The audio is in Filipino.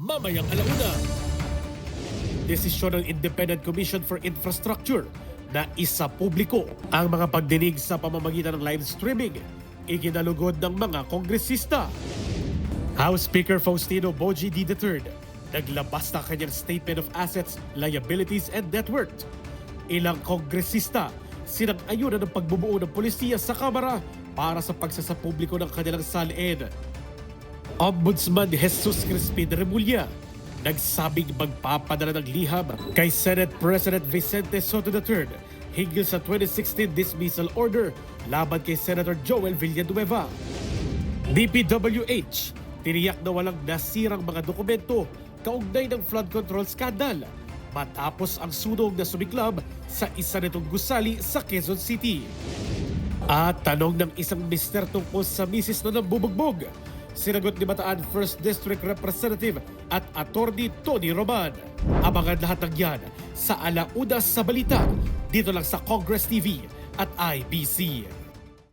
mamayang alauna. Desisyon ng Independent Commission for Infrastructure na isa publiko ang mga pagdinig sa pamamagitan ng live streaming ikinalugod ng mga kongresista. House Speaker Faustino Boji D. III naglabas ng kanyang Statement of Assets, Liabilities and Net Worth. Ilang kongresista sinang-ayunan ng pagbubuo ng polisiya sa Kamara para sa pagsasapubliko ng kanilang salin. Ombudsman Jesus Crispin Remulla nagsabing magpapadala ng liham kay Senate President Vicente Soto III hinggil sa 2016 dismissal order laban kay Senator Joel Villanueva. DPWH tiniyak na walang nasirang mga dokumento kaugnay ng flood control scandal matapos ang sunog na sumiklab sa isa nitong gusali sa Quezon City. At tanong ng isang mister tungkol sa misis na nambubugbog, sinagot ni Bataan 1st District Representative at Attorney Tony Roman. Abangan lahat ng yan sa Alauna sa Balita dito lang sa Congress TV at IBC.